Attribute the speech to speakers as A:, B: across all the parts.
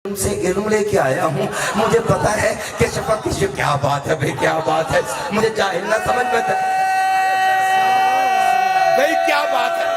A: سے علم لے کے آیا ہوں. مجھے پتا ہے کہ شفق کی کیا بات ہے بھئی, کیا بات ہے. مجھے جاہل نہ سمجھ میں بھئی کیا بات ہے.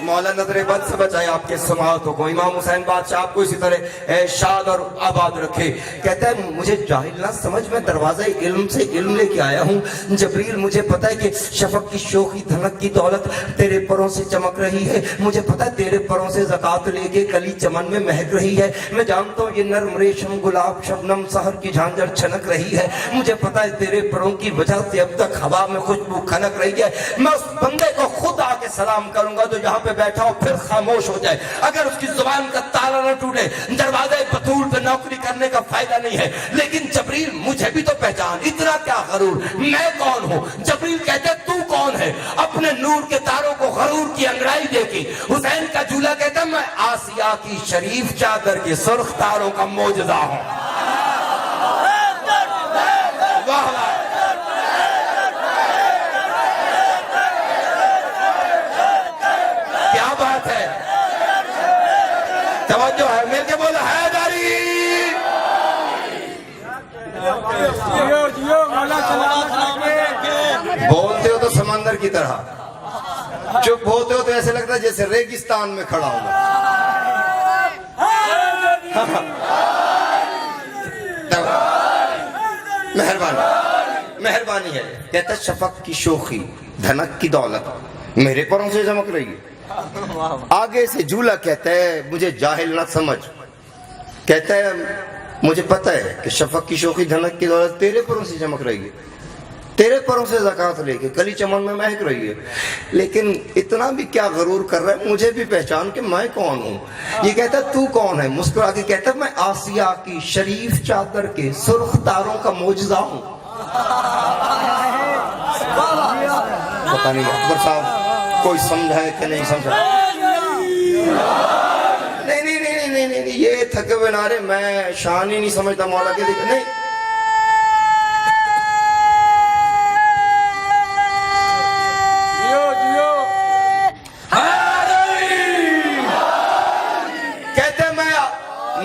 A: مولا نظر بد سے بچائے آپ کے سماعتوں کو. امام حسین بادشاہ آپ کو اسی طرح شاد اور آباد رکھے. کہتا ہے مجھے جاہل نہ سمجھ, میں دروازہ علم سے علم لے کے آیا ہوں. جبریل مجھے پتا ہے کہ شفق کی شوخی دھنک کی دولت تیرے پروں سے چمک رہی ہے. مجھے پتا ہے تیرے پروں سے زکات لے کے کلی چمن میں مہک رہی ہے. میں جانتا ہوں یہ نرم ریشم گلاب شبنم سحر کی جھانجھر چھنک رہی ہے. مجھے پتا ہے تیرے پروں کی وجہ سے اب تک ہوا میں خوشبو کھنک رہی ہے. میں اس بندے کو خود آ کے سلام کروں گا تو یہاں پہ بیٹھا ہو پھر خاموش ہو جائے. اگر اس کی زبان کا تالا نہ ٹوٹے, دروازے بطول پہ نوکری کرنے کا فائدہ نہیں ہے. لیکن جبریل مجھے بھی تو پہچان, اتنا کیا غرور, میں کون ہوں. جبریل کہتے تو کون ہے. اپنے نور کے تاروں کو غرور کی انگڑائی دے کے حسین کا جھولا کہتا میں آسیہ کی شریف چادر کے سرخ تاروں کا معجزہ ہوں. واہ واہ, کیا بات ہے. توجہ ہے, مل کے بولو حیدری. بولتے ہو تو سمندر کی طرح, چپ ہوتے ہو تو ایسے لگتا ہے جیسے ریگستان میں کھڑا ہوں. مہربانی ہے. کہتا ہے شفق کی شوخی دھنک کی دولت میرے پروں سے چمک رہی ہے. آگے سے جھولا کہتا ہے مجھے جاہل نہ سمجھ. کہتا ہے مجھے پتہ ہے کہ شفق کی شوخی دھنک کی دولت تیرے پروں سے چمک رہی ہے, تیرے پروں سے زکات لے کے کلی چمن میں مہک رہی ہے. لیکن اتنا بھی کیا غرور کر رہا ہے, مجھے بھی پہچان کہ میں کون ہوں. یہ کہتا ہے تو کون ہے. مسکرا کے کہتا ہے میں آسیہ کی شریف چادر کے سرخ تاروں کا معجزہ ہوں. پتہ نہیں اکبر صاحب کوئی سمجھا ہے کہ نہیں سمجھا. نہیں, یہ تھکے ہوئے نعرے میں شان ہی نہیں سمجھتا مولا کے دیکھ. نہیں,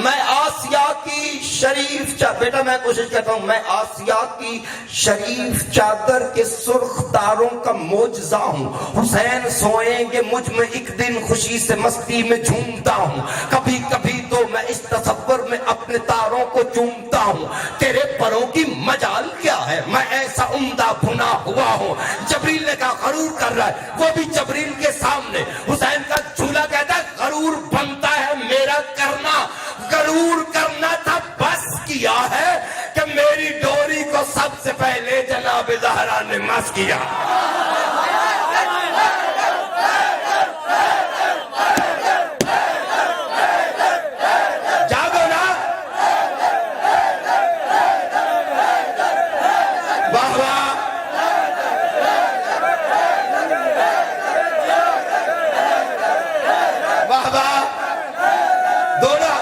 A: میں آسیہ کی شریف بیٹا میں کوشش کرتا ہوں, میں آسیہ کی شریف چادر کے سرخ تاروں کا معجزہ ہوں. حسین سوئیں گے مجھ میں ایک دن خوشی سے مستی میں جھومتا ہوں. کبھی کبھی تو میں اس تصور میں اپنے تاروں کو چومتا ہوں. تیرے پروں کی مجال کیا ہے, میں ایسا عمدہ بھنا ہوا ہوں. جبریل نے کہا غرور کر رہا ہے, وہ بھی جبریل کے سامنے. حسین کا جھولا کہتا ہے غرور بنتا ہے میرا کرنا. غرور کرنا تھا بس کیا ہے کہ میری ڈوری کو سب سے پہلے جناب زہرا نے مس کیا. جاگو نا, واہ واہ, واہ واہ, دوڑا.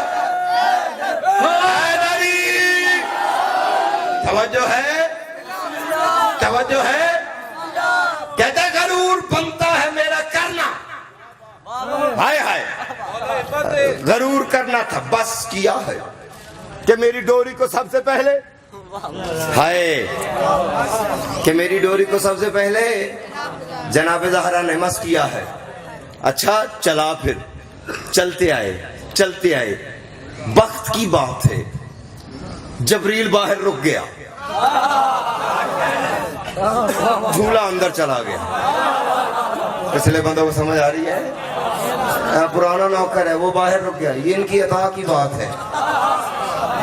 A: توجہ ہے. کہتا ہے غرور بنتا ہے میرا کرنا. ہائے ہائے, غرور کرنا تھا بس کیا ہے کہ میری ڈوری کو سب سے پہلے, ہائے کہ میری ڈوری کو سب سے پہلے جناب زہرا نے مس کیا ہے. اچھا چلا, پھر چلتے آئے. وقت کی بات ہے, جبریل باہر رک گیا, جھولا اندر چلا گیا. پچھلے بندوں کو سمجھ آ رہی ہے, پرانا نوکر ہے وہ باہر رک گیا. یہ ان کی عطا کی بات ہے,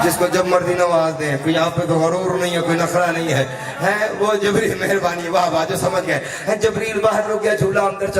A: جس کو جب مرضی نواز دیں. کوئی آپ پہ تو غرور نہیں ہے, کوئی نخرہ نہیں ہے. وہ جبریل مہربانی, واہ واہ, جو سمجھ گئے. جبریل باہر رک گیا, جھولا اندر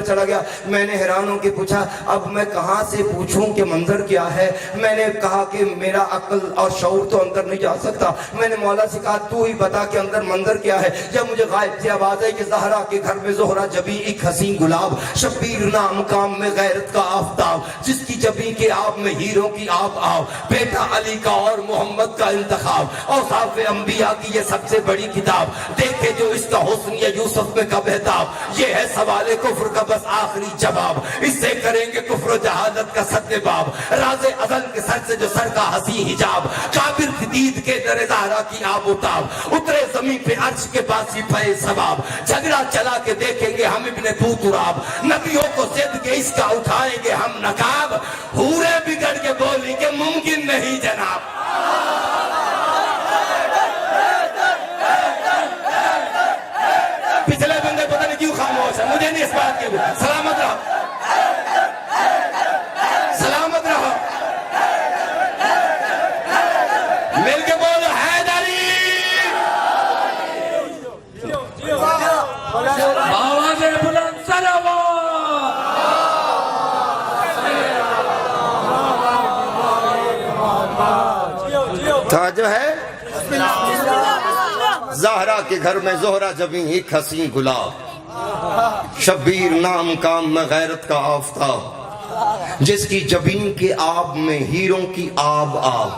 A: چلا گیا. میں نے حیران ہو کے پوچھا اب میں کہاں سے پوچھوں کہ منظر کیا ہے. میں نے کہا کہ میرا عقل اور شعور تو اندر نہیں جا سکتا. میں نے مولا سے کہا تو ہی بتا کہ اندر منظر کیا ہے. جب مجھے غائب سے آواز ہے کہ زہرا کے گھر میں زہرا جبی ایک حسین گلاب, شبیر نام کام میں غیرت کا آفتاب. جس کی جبیں کے آب میں ہیروں کی آب آب، بیٹا علی کا اور محمد کا انتخاب، اوصاف انبیاء کی یہ سب سے بڑی کتاب، دیکھے جو اس کا حسن یا یوسف میں کا بہتاب، یہ ہے سوال کفر کا بس آخری جواب، اس سے کریں گے کفر و جہالت کا سد باب، راز ازل کے سر سے جو سر کا حسین حجاب، کابر کی دید کے در زہرا کی آب اتاب، اترے زمین پہ عرش کے باسی پہ ثواب، جھگڑا چلا کے دیکھیں گے ہم ابن بوتراب، نبیوں کو زد کے اس کا اٹھائیں گے ہم نقاب، حورے بگڑ کے بولیں گے ممکن نہیں جناب۔ پچھلے بندے پتہ نہیں کیوں خاموش ہے، مجھے نہیں اس بات کی، سلامت رہو سلامت رہو، مل کے بولو حیدری۔
B: آواز بلند سلام۔
A: تھا جو ہے زہرا کے گھر میں زہرا جبیں ایک حسین گلاب، شبیر نام کام میں غیرت کا آفتاب، جس کی جبین کے آب میں ہیروں کی آب آب،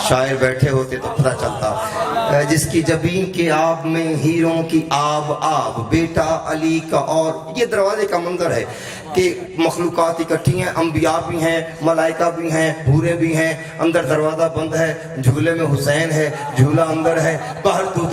A: شاعر بیٹھے ہوتے تو پتہ چلتا، جس کی جبین کے آب میں ہیروں کی آب آب، بیٹا علی کا اور یہ دروازے کا منظر ہے کہ مخلوقات اکٹھی ہیں، انبیاء بھی ہیں، ملائکہ بھی ہیں، حوریں بھی ہیں، اندر دروازہ بند ہے، جھولے میں حسین ہے، جھولا اندر ہے، باہر تو